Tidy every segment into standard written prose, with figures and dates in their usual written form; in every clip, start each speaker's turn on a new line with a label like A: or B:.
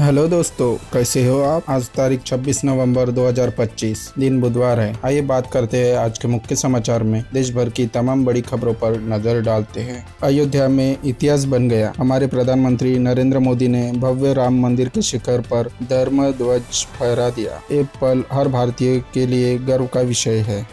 A: Hello दोस्तों, कैसे हो आप। आज तारीख 26 नवंबर 2025 दिन बुधवार है। आइए बात करते हैं आज के मुख्य समाचार में। देश भर की तमाम बड़ी खबरों पर नजर डालते हैं। अयोध्या में इतिहास बन गया। हमारे प्रधानमंत्री नरेंद्र मोदी ने भव्य राम मंदिर के शिखर पर धर्म ध्वज फहरा दिया। ये पल हर भारतीय के लिए गर्व का विषय है।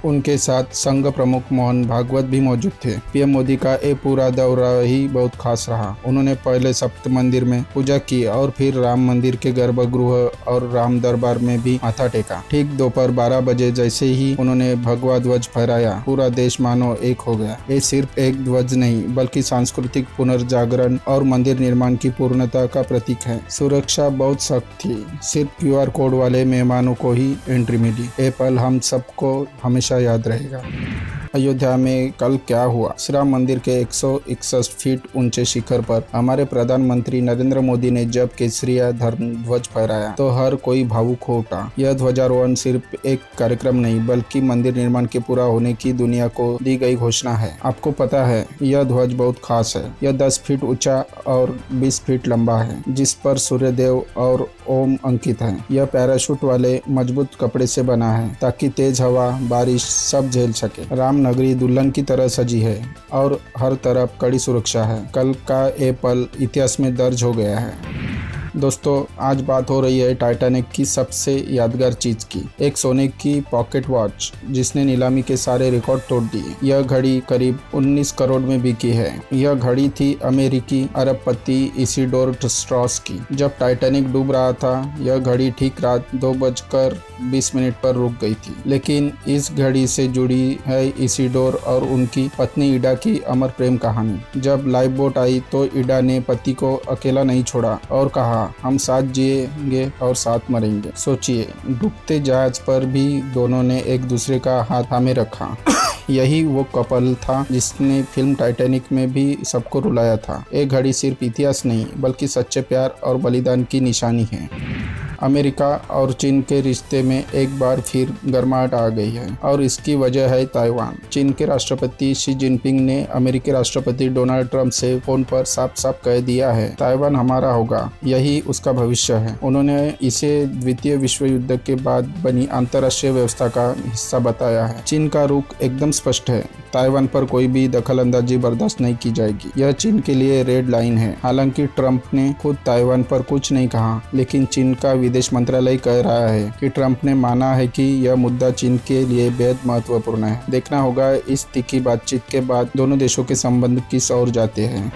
A: उनके साथ संघ प्रमुख मोहन भागवत भी मौजूद थे। पीएम मोदी का ये पूरा दौरा ही बहुत खास रहा। उन्होंने पहले सप्त मंदिर में पूजा की और फिर राम मंदिर के गर्भगृह और राम दरबार में भी माथा टेका। ठीक दोपहर 12 बजे जैसे ही उन्होंने भगवा ध्वज फहराया, पूरा देश मानो एक हो गया। ये सिर्फ एक ध्वज नहीं बल्कि सांस्कृतिक पुनर्जागरण और मंदिर निर्माण की पूर्णता का प्रतीक है। सुरक्षा बहुत सख्त थी, सिर्फ QR कोड वाले मेहमानों को ही एंट्री मिली। ये पल हम सबको हमेशा याद रहेगा। अयोध्या में कल क्या हुआ। श्री राम मंदिर के 161 फीट ऊंचे शिखर पर हमारे प्रधानमंत्री नरेंद्र मोदी ने जब केसरिया धर्म ध्वज फहराया तो हर कोई भावुक हो उठा। यह ध्वजारोहण सिर्फ एक कार्यक्रम नहीं बल्कि मंदिर निर्माण के पूरा होने की दुनिया को दी गई घोषणा है। आपको पता है यह ध्वज बहुत खास है। यह 10 फीट ऊंचा और 20 फीट लंबा है, जिस पर सूर्यदेव और ओम अंकित है। यह पैराशूट वाले मजबूत कपड़े से बना है ताकि तेज हवा बारिश सब झेल सके। राम नगरी दुल्हन की तरह सजी है और हर तरफ कड़ी सुरक्षा है। कल का ये पल इतिहास में दर्ज हो गया है। दोस्तों, आज बात हो रही है टाइटैनिक की सबसे यादगार चीज की। एक सोने की पॉकेट वॉच जिसने नीलामी के सारे रिकॉर्ड तोड़ दिए। यह घड़ी करीब 19 करोड़ में बिकी है। यह घड़ी थी अमेरिकी अरबपति इसिडोर स्ट्रॉस की। जब टाइटैनिक डूब रहा था, यह घड़ी ठीक रात 2:20 पर रुक गई थी। लेकिन इस घड़ी से जुड़ी है इसिडोर और उनकी पत्नी इडा की अमर प्रेम कहानी। जब लाइफ बोट आई तो इडा ने पति को अकेला नहीं छोड़ा और कहा, हम साथ जिएंगे और साथ मरेंगे। सोचिए, डूबते जहाज पर भी दोनों ने एक दूसरे का हाथ थामे रखा। यही वो कपल था जिसने फिल्म टाइटैनिक में भी सबको रुलाया था। एक घड़ी सिर्फ इतिहास नहीं बल्कि सच्चे प्यार और बलिदान की निशानी है। अमेरिका और चीन के रिश्ते में एक बार फिर गर्माहट आ गई है और इसकी वजह है ताइवान। चीन के राष्ट्रपति शी जिनपिंग ने अमेरिकी राष्ट्रपति डोनाल्ड ट्रंप से फोन पर साफ साफ कह दिया है, ताइवान हमारा होगा, यही उसका भविष्य है। उन्होंने इसे द्वितीय विश्व युद्ध के बाद बनी अंतर्राष्ट्रीय व्यवस्था का हिस्सा बताया है। चीन का रुख एकदम स्पष्ट है, ताइवान पर कोई भी दखलंदाजी बर्दाश्त नहीं की जाएगी। यह चीन के लिए रेड लाइन है। हालांकि ट्रंप ने खुद ताइवान पर कुछ नहीं कहा, लेकिन चीन का विदेश मंत्रालय कह रहा है कि ट्रंप ने माना है कि यह मुद्दा चीन के लिए बेहद महत्वपूर्ण है। देखना होगा इस तीखी बातचीत के बाद दोनों देशों के संबंध किस ओर जाते हैं।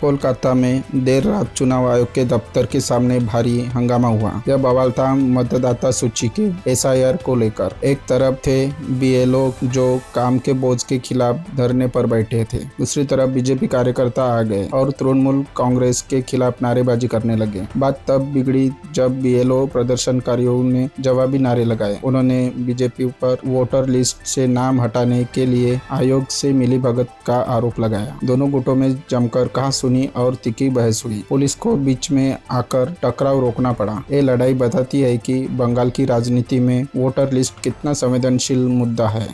A: कोलकाता में देर रात चुनाव आयोग के दफ्तर के सामने भारी हंगामा हुआ। यह बवाल था मतदाता सूची के SIR को लेकर। एक तरफ थे BLO जो काम के बोझ के खिलाफ धरने पर बैठे थे, दूसरी तरफ बीजेपी कार्यकर्ता आ गए और तृणमूल कांग्रेस के खिलाफ नारेबाजी करने लगे। बात तब बिगड़ी जब BLO प्रदर्शनकारियों ने जवाबी नारे लगाए। उन्होंने बीजेपी पर वोटर लिस्ट से नाम हटाने के लिए आयोग से मिलीभगत का आरोप लगाया। दोनों गुटों में जमकर कहा सुनी और तीखी बहस हुई। पुलिस को बीच में आकर टकराव रोकना पड़ा। ये लड़ाई बताती है कि बंगाल की राजनीति में वोटर लिस्ट कितना संवेदनशील मुद्दा है।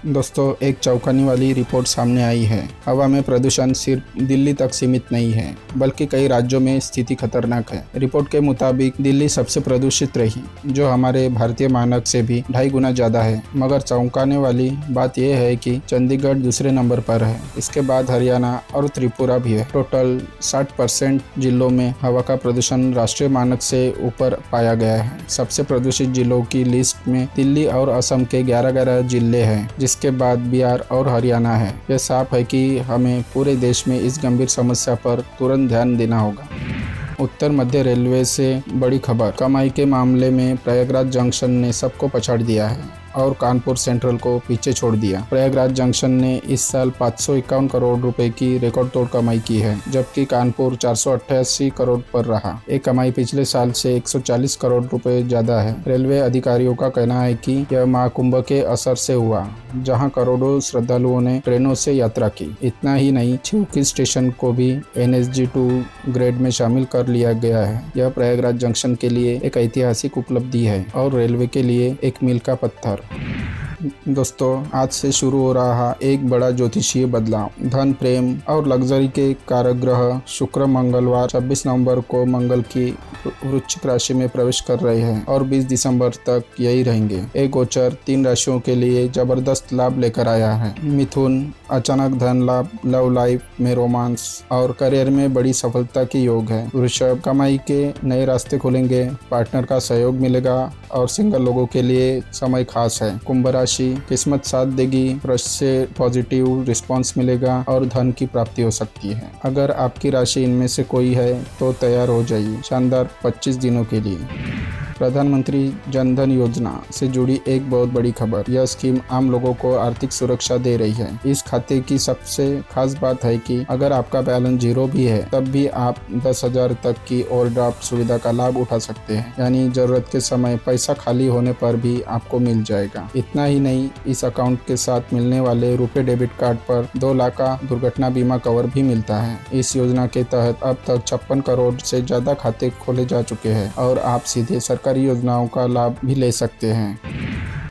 A: दोस्तों, एक चौंकाने वाली रिपोर्ट सामने आई है। हवा में प्रदूषण सिर्फ दिल्ली तक सीमित नहीं है बल्कि कई राज्यों में स्थिति खतरनाक है। रिपोर्ट के मुताबिक दिल्ली सबसे प्रदूषित रही, जो हमारे भारतीय मानक से भी 2.5 गुना ज्यादा है। मगर चौंकाने वाली बात यह है कि चंडीगढ़ दूसरे नंबर पर है। इसके बाद हरियाणा और त्रिपुरा भी है। टोटल 60% जिलों में हवा का प्रदूषण राष्ट्रीय मानक से ऊपर पाया गया है। सबसे प्रदूषित जिलों की लिस्ट में दिल्ली और असम के 11 जिले हैं, के बाद बिहार और हरियाणा है। यह साफ है कि हमें पूरे देश में इस गंभीर समस्या पर तुरंत ध्यान देना होगा। उत्तर मध्य रेलवे से बड़ी खबर। कमाई के मामले में प्रयागराज जंक्शन ने सबको पछाड़ दिया है और कानपुर सेंट्रल को पीछे छोड़ दिया। प्रयागराज जंक्शन ने इस साल 551 करोड़ रुपए की रिकॉर्ड तोड़ कमाई की है, जबकि कानपुर 488 करोड़ पर रहा। ये कमाई पिछले साल से 140 करोड़ रुपए ज्यादा है। रेलवे अधिकारियों का कहना है कि यह महाकुंभ के असर से हुआ, जहां करोड़ों श्रद्धालुओं ने ट्रेनों से यात्रा की। इतना ही नहीं, छिवकी स्टेशन को भी NSG2 ग्रेड में शामिल कर लिया गया है। यह प्रयागराज जंक्शन के लिए एक ऐतिहासिक उपलब्धि है और रेलवे के लिए एक मील का पत्थर। दोस्तों, आज से शुरू हो रहा एक बड़ा ज्योतिषीय बदलाव। धन, प्रेम और लग्जरी के कारक ग्रह शुक्र मंगलवार 26 नवंबर को मंगल की वृश्चिक राशि में प्रवेश कर रहे हैं और 20 दिसंबर तक यही रहेंगे। एक गोचर 3 राशियों के लिए जबरदस्त लाभ लेकर आया है। मिथुन, अचानक धन लाभ, लव लाइफ में रोमांस और करियर में बड़ी सफलता की योग है। वृषभ, कमाई के नए रास्ते खुलेंगे, पार्टनर का सहयोग मिलेगा और सिंगल लोगों के लिए समय खास है। कुंभ राशि, किस्मत साथ देगी, वृष से पॉजिटिव रिस्पांस मिलेगा और धन की प्राप्ति हो सकती है। अगर आपकी राशि इनमें से कोई है तो तैयार हो जाइए शानदार 25 दिनों के लिए। प्रधानमंत्री जन धन योजना से जुड़ी एक बहुत बड़ी खबर। यह स्कीम आम लोगों को आर्थिक सुरक्षा दे रही है। इस खाते की सबसे खास बात है कि अगर आपका बैलेंस 0 भी है तब भी आप 10,000 तक की ओवरड्राफ्ट सुविधा का लाभ उठा सकते हैं, यानी जरूरत के समय पैसा खाली होने पर भी आपको मिल जाएगा। इतना ही नहीं, इस अकाउंट के साथ मिलने वाले रुपए डेबिट कार्ड पर 2 लाख का दुर्घटना बीमा कवर भी मिलता है। इस योजना के तहत अब तक 56 करोड़ से ज्यादा खाते खोले जा चुके हैं और आप सीधे सरकारी योजनाओं का लाभ भी ले सकते हैं।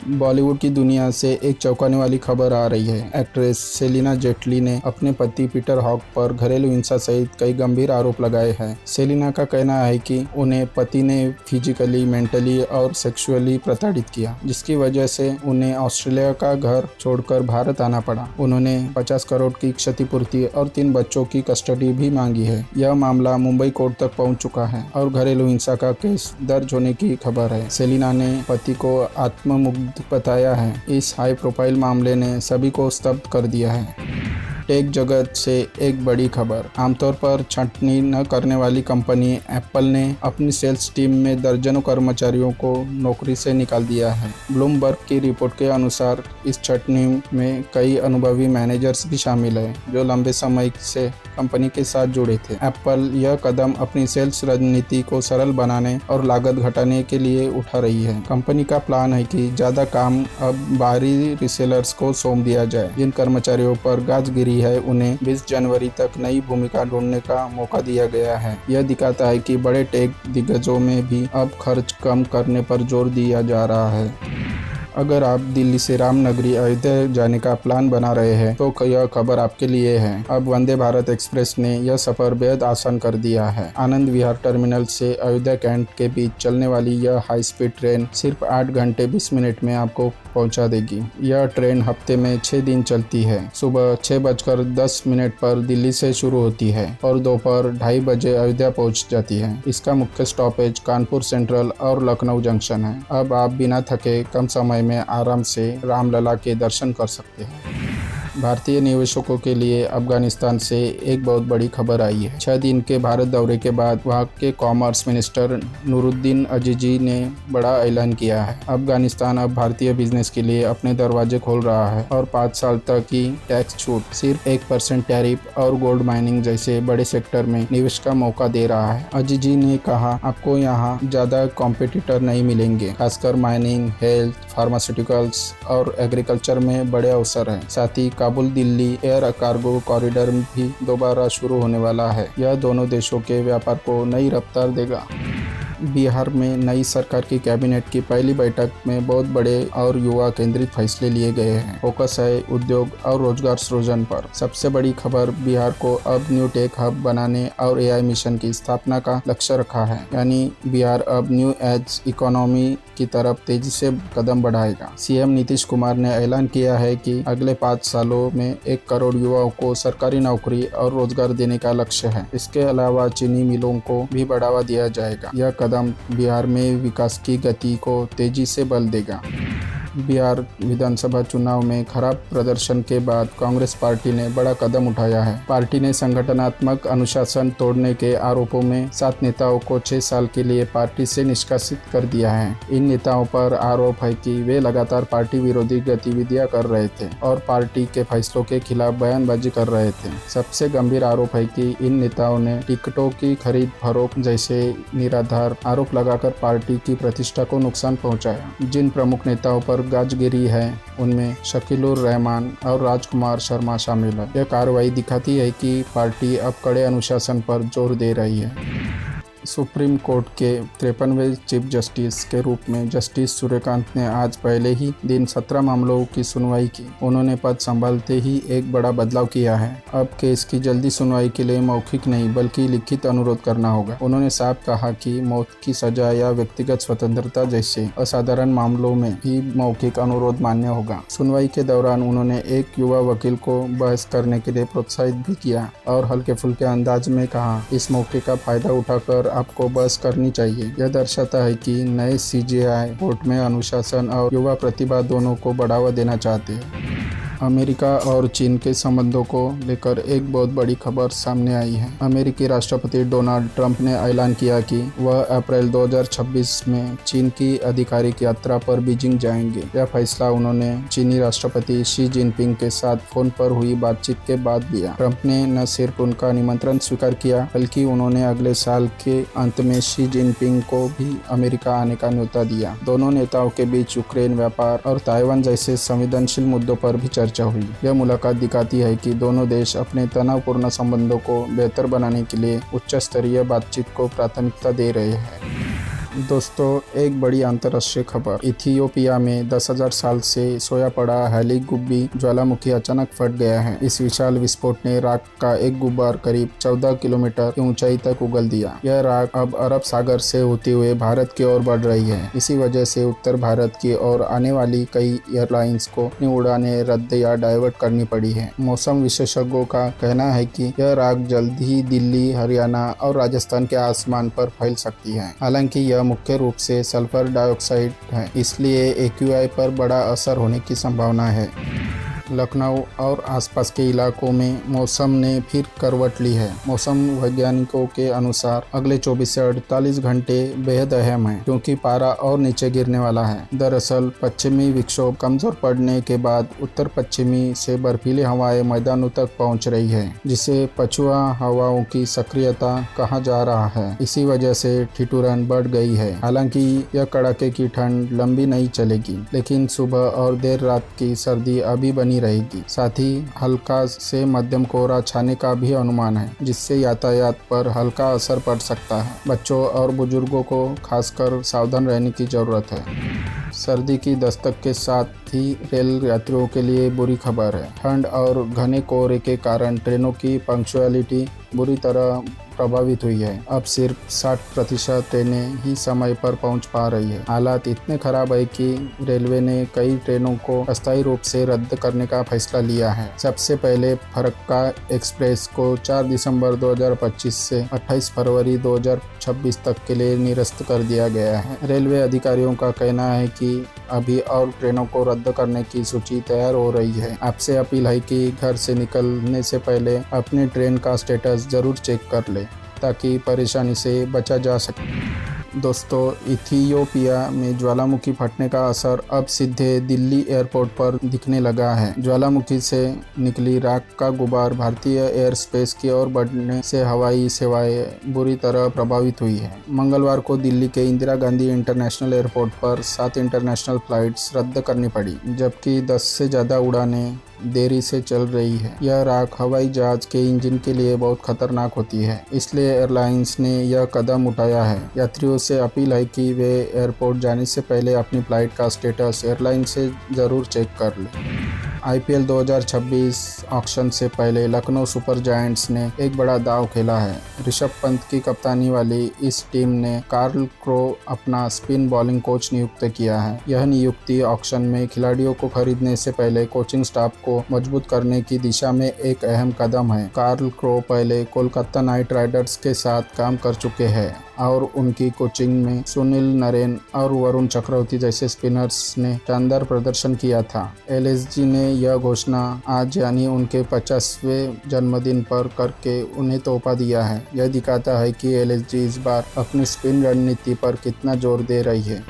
A: बॉलीवुड की दुनिया से एक चौंकाने वाली खबर आ रही है। एक्ट्रेस सेलिना जेटली ने अपने पति पीटर हॉक पर घरेलू हिंसा सहित कई गंभीर आरोप लगाए हैं। सेलिना का कहना है कि उन्हें पति ने फिजिकली, मेंटली और सेक्सुअली प्रताड़ित किया, जिसकी वजह से उन्हें ऑस्ट्रेलिया का घर छोड़कर भारत आना पड़ा। उन्होंने 50 करोड़ की क्षतिपूर्ति और 3 बच्चों की कस्टडी भी मांगी है। यह मामला मुंबई कोर्ट तक पहुंच चुका है और घरेलू हिंसा का केस दर्ज होने की खबर है। सेलिना ने पति को आत्ममुग्ध बताया है। इस हाई प्रोफाइल मामले ने सभी को स्तब्ध कर दिया है। टेक जगत से एक बड़ी खबर। आमतौर पर छंटनी न करने वाली कंपनी एप्पल ने अपनी सेल्स टीम में दर्जनों कर्मचारियों को नौकरी से निकाल दिया है। ब्लूमबर्ग की रिपोर्ट के अनुसार इस छंटनी में कई अनुभवी मैनेजर्स भी शामिल हैं, जो लंबे समय से कंपनी के साथ जुड़े थे। एप्पल यह कदम अपनी सेल्स रणनीति को सरल बनाने और लागत घटाने के लिए उठा रही है। कंपनी का प्लान है कि ज्यादा काम अब बाहरी रिसेलर्स को सौंप दिया जाए। जिन कर्मचारियों पर गाज गिरी है, उन्हें 20 जनवरी तक नई भूमिका ढूंढने का मौका दिया गया है। यह दिखाता है कि बड़े टेक दिग्गजों में भी अब खर्च कम करने पर जोर दिया जा रहा है। अगर आप दिल्ली से रामनगरी अयोध्या जाने का प्लान बना रहे हैं तो यह खबर आपके लिए है। अब वंदे भारत एक्सप्रेस ने यह सफर बेहद आसान कर दिया है। आनंद विहार टर्मिनल से अयोध्या कैंट के बीच चलने वाली यह हाई स्पीड ट्रेन सिर्फ 8 घंटे 20 मिनट में आपको पहुंचा देगी। यह ट्रेन हफ्ते में 6 दिन चलती है। सुबह 6:10 पर दिल्ली से शुरू होती है और दोपहर 2:30 बजे अयोध्या पहुंच जाती है। इसका मुख्य स्टॉपेज कानपुर सेंट्रल और लखनऊ जंक्शन है। अब आप बिना थके कम समय में आराम से रामलला के दर्शन कर सकते हैं। भारतीय निवेशकों के लिए अफगानिस्तान से एक बहुत बड़ी खबर आई है। 6 दिन के भारत दौरे के बाद वहां के कॉमर्स मिनिस्टर नूरुद्दीन अजीजी ने बड़ा ऐलान किया है। अफगानिस्तान अब भारतीय बिजनेस के लिए अपने दरवाजे खोल रहा है और 5 साल तक की टैक्स छूट, सिर्फ 1% टैरिफ और गोल्ड माइनिंग जैसे बड़े सेक्टर में निवेश का मौका दे रहा है। अजीजी ने कहा, आपको यहाँ ज्यादा कॉम्पिटिटर नहीं मिलेंगे, खासकर माइनिंग, हेल्थ, फार्मास्यूटिकल्स और एग्रीकल्चर में बड़े अवसर हैं। साथ ही Kabul Delhi air cargo corridor भी दोबारा शुरू होने वाला है। यह दोनों देशों के व्यापार को नई रफ्तार देगा। बिहार में नई सरकार की कैबिनेट की पहली बैठक में बहुत बड़े और युवा केंद्रित फैसले लिए गए हैं। फोकस है उद्योग और रोजगार सृजन पर। सबसे बड़ी खबर, बिहार को अब न्यू टेक हब बनाने और एआई मिशन की स्थापना का लक्ष्य रखा है, यानी बिहार अब न्यू एज इकोनॉमी की तरफ तेजी से कदम बढ़ाएगा। सीएम नीतीश कुमार ने ऐलान किया है कि अगले 5 सालों में 1 करोड़ युवाओं को सरकारी नौकरी और रोजगार देने का लक्ष्य है। इसके अलावा चीनी मिलों को भी बढ़ावा दिया जाएगा। यह कदम बिहार में विकास की गति को तेजी से बल देगा। बिहार विधानसभा चुनाव में खराब प्रदर्शन के बाद कांग्रेस पार्टी ने बड़ा कदम उठाया है। पार्टी ने संगठनात्मक अनुशासन तोड़ने के आरोपों में 7 नेताओं को 6 साल के लिए पार्टी से निष्कासित कर दिया है। इन नेताओं पर आरोप है कि वे लगातार पार्टी विरोधी गतिविधियां कर रहे थे और पार्टी के फैसलों के खिलाफ बयानबाजी कर रहे थे। सबसे गंभीर आरोप है कि इन नेताओं ने टिकटों की खरीद फरोख्त जैसे निराधार आरोप लगाकर पार्टी की प्रतिष्ठा को नुकसान पहुंचाया। जिन प्रमुख नेताओं पर गाजगिरी है उनमें शकीलुर रहमान और राजकुमार शर्मा शामिल है। यह कार्रवाई दिखाती है कि पार्टी अब कड़े अनुशासन पर जोर दे रही है। सुप्रीम कोर्ट के 53वें चीफ जस्टिस के रूप में जस्टिस सूर्यकांत ने आज पहले ही दिन 17 मामलों की सुनवाई की। उन्होंने पद संभालते ही एक बड़ा बदलाव किया है। अब केस की जल्दी सुनवाई के लिए मौखिक नहीं बल्कि लिखित अनुरोध करना होगा। उन्होंने साफ कहा कि मौत की सजा या व्यक्तिगत स्वतंत्रता जैसे असाधारण मामलों में ही मौखिक अनुरोध मान्य होगा। सुनवाई के दौरान उन्होंने एक युवा वकील को बहस करने के लिए प्रोत्साहित भी किया और हल्के फुल्के अंदाज में कहा, इस मौके का फायदा उठाकर आपको बहस करनी चाहिए। यह दर्शाता है कि नए सीजेआई कोर्ट में अनुशासन और युवा प्रतिभा दोनों को बढ़ावा देना चाहते हैं। अमेरिका और चीन के संबंधों को लेकर एक बहुत बड़ी खबर सामने आई है। अमेरिकी राष्ट्रपति डोनाल्ड ट्रंप ने ऐलान किया कि वह अप्रैल 2026 में चीन की आधिकारिक यात्रा पर बीजिंग जाएंगे। यह फैसला उन्होंने चीनी राष्ट्रपति शी जिनपिंग के साथ फोन पर हुई बातचीत के बाद लिया। ट्रंप ने न सिर्फ उनका निमंत्रण स्वीकार किया बल्कि उन्होंने अगले साल के अंत में शी जिनपिंग को भी अमेरिका आने का न्योता दिया। दोनों नेताओं के बीच यूक्रेन, व्यापार और ताइवान जैसे संवेदनशील मुद्दों पर भी चर्चा हुई। यह मुलाकात दिखाती है कि दोनों देश अपने तनावपूर्ण संबंधों को बेहतर बनाने के लिए उच्च स्तरीय बातचीत को प्राथमिकता दे रहे हैं। दोस्तों, एक बड़ी अंतर्राष्ट्रीय खबर। इथियोपिया में 10,000 साल से सोया पड़ा हैली गुब्बी ज्वालामुखी अचानक फट गया है। इस विशाल विस्फोट ने राख का एक गुब्बार करीब 14 किलोमीटर की ऊंचाई तक उगल दिया। यह राख अब अरब सागर से होते हुए भारत की ओर बढ़ रही है। इसी वजह से उत्तर भारत की ओर आने वाली कई एयरलाइंस को अपनी उड़ानें रद्द या डाइवर्ट करनी पड़ी है। मौसम विशेषज्ञों का कहना है कि यह राख जल्द ही दिल्ली, हरियाणा और राजस्थान के आसमान पर फैल सकती है। हालांकि यह मुख्य रूप से सल्फर डाइऑक्साइड है, इसलिए एक्यूआई पर बड़ा असर होने की संभावना है। लखनऊ और आसपास के इलाकों में मौसम ने फिर करवट ली है। मौसम वैज्ञानिकों के अनुसार अगले 24 से 48 घंटे बेहद अहम हैं, क्योंकि पारा और नीचे गिरने वाला है। दरअसल पश्चिमी विक्षोभ कमजोर पड़ने के बाद उत्तर पश्चिमी से बर्फीली हवाएं मैदानों तक पहुंच रही है, जिसे पछुआ हवाओं की सक्रियता कहा जा रहा है। इसी वजह से ठिठुरन बढ़ गई है। हालांकि यह कड़ाके की ठंड लंबी नहीं चलेगी, लेकिन सुबह और देर रात की सर्दी अभी बनी रहेगी। साथ ही हल्का से मध्यम कोहरा छाने का भी अनुमान है, जिससे यातायात पर हल्का असर पड़ सकता है। बच्चों और बुजुर्गों को खासकर सावधान रहने की जरूरत है। सर्दी की दस्तक के साथ ही रेल यात्रियों के लिए बुरी खबर है। ठंड और घने कोहरे के कारण ट्रेनों की पंक्चुअलिटी बुरी तरह प्रभावित हुई है। अब सिर्फ 60% ट्रेनें ही समय पर पहुंच पा रही है। हालात इतने खराब है कि रेलवे ने कई ट्रेनों को अस्थायी रूप से रद्द करने का फैसला लिया है। सबसे पहले फरक्का एक्सप्रेस को 4 दिसंबर 2025 से 28 फरवरी 2026 तक के लिए निरस्त कर दिया गया है। रेलवे अधिकारियों का कहना है कि अभी और ट्रेनों को रद्द करने की सूची तैयार हो रही है। आपसे अपील है कि घर से निकलने से पहले अपनी ट्रेन का स्टेटस जरूर चेक कर ले, ताकि परेशानी से बचा जा सके। दोस्तों, इथियोपिया में ज्वालामुखी फटने का असर अब सीधे दिल्ली एयरपोर्ट पर दिखने लगा है। ज्वालामुखी से निकली राख का गुबार भारतीय एयर स्पेस की ओर बढ़ने से हवाई सेवाएं बुरी तरह प्रभावित हुई है। मंगलवार को दिल्ली के इंदिरा गांधी इंटरनेशनल एयरपोर्ट पर 7 इंटरनेशनल फ्लाइट्स रद्द करनी पड़ी, जबकि 10 से ज़्यादा उड़ानें देरी से चल रही है। यह राख हवाई जहाज के इंजन के लिए बहुत खतरनाक होती है, इसलिए एयरलाइंस ने यह कदम उठाया है। यात्रियों से अपील है कि वे एयरपोर्ट जाने से पहले अपनी फ्लाइट का स्टेटस एयरलाइन से जरूर चेक कर लें। आईपीएल 2026 ऑक्शन से पहले लखनऊ सुपर जायंट्स ने एक बड़ा दांव खेला है। ऋषभ पंत की कप्तानी वाली इस टीम ने कार्ल क्रो अपना स्पिन बॉलिंग कोच नियुक्त किया है। यह नियुक्ति ऑक्शन में खिलाड़ियों को खरीदने से पहले कोचिंग स्टाफ को मजबूत करने की दिशा में एक अहम कदम है। कार्ल क्रो पहले कोलकाता नाइट राइडर्स के साथ काम कर चुके हैं और उनकी कोचिंग में सुनील नरेन और वरुण चक्रवर्ती जैसे स्पिनर्स ने शानदार प्रदर्शन किया था। एलएसजी ने यह घोषणा आज यानी उनके 50वें जन्मदिन पर करके उन्हें तोहफा दिया है। यह दिखाता है कि एलएसजी इस बार अपनी स्पिन रणनीति पर कितना जोर दे रही है।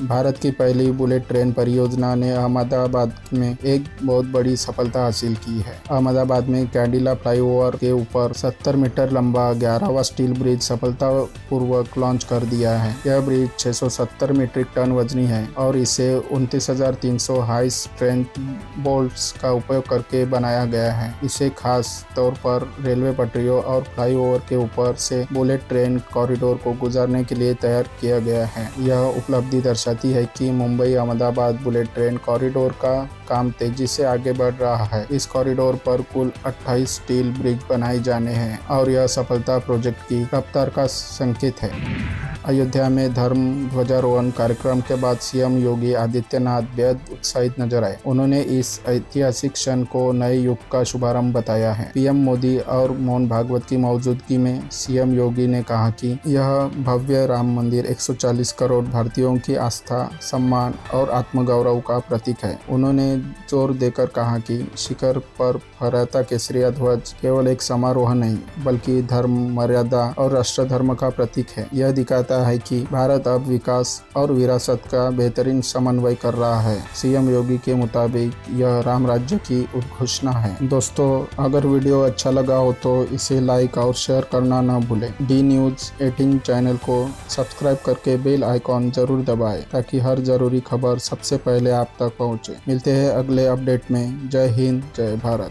A: भारत की पहली बुलेट ट्रेन परियोजना ने अहमदाबाद में एक बहुत बड़ी सफलता हासिल की है। अहमदाबाद में कैडिला फ्लाईओवर के ऊपर 70 मीटर लंबा 11वां स्टील ब्रिज सफलतापूर्वक लॉन्च कर दिया है। यह ब्रिज 670 मीट्रिक टन वजनी है और इसे 29,300 हाई स्ट्रेंथ बोल्ट्स का उपयोग करके बनाया गया है। इसे खास तौर पर रेलवे पटरियों और फ्लाईओवर के ऊपर से बुलेट ट्रेन कॉरिडोर को गुजारने के लिए तैयार किया गया है। यह उपलब्धि दर्शाती है कि Mumbai Ahmedabad bullet train corridor का काम तेजी से आगे बढ़ रहा है। इस कॉरिडोर पर कुल 28 स्टील ब्रिज बनाए जाने हैं और यह सफलता प्रोजेक्ट की रफ्तार का संकेत है। अयोध्या में धर्म ध्वजारोहण कार्यक्रम के बाद सीएम योगी आदित्यनाथ बेहद उत्साहित नजर आए। उन्होंने इस ऐतिहासिक क्षण को नए युग का शुभारंभ बताया है। पीएम मोदी और मोहन भागवत की मौजूदगी में सीएम योगी ने कहा कि यह भव्य राम मंदिर 140 करोड़ भारतीयों की आस्था, सम्मान और आत्मगौरव का प्रतीक है। उन्होंने जोर देकर कहा कि शिखर पर फहराता केसरिया ध्वज केवल एक समारोह नहीं, बल्कि धर्म, मर्यादा और राष्ट्र धर्म का प्रतीक है। यह दिखाता है कि भारत अब विकास और विरासत का बेहतरीन समन्वय कर रहा है। सीएम योगी के मुताबिक यह राम राज्य की उद्घोषणा है। दोस्तों, अगर वीडियो अच्छा लगा हो तो इसे लाइक और शेयर करना न भूलें। डी न्यूज़ 18 चैनल को सब्सक्राइब करके बेल आइकॉन जरूर दबाएं ताकि हर जरूरी खबर सबसे पहले आप तक पहुंचे। मिलते हैं अगले अपडेट में। जय हिंद, जय भारत।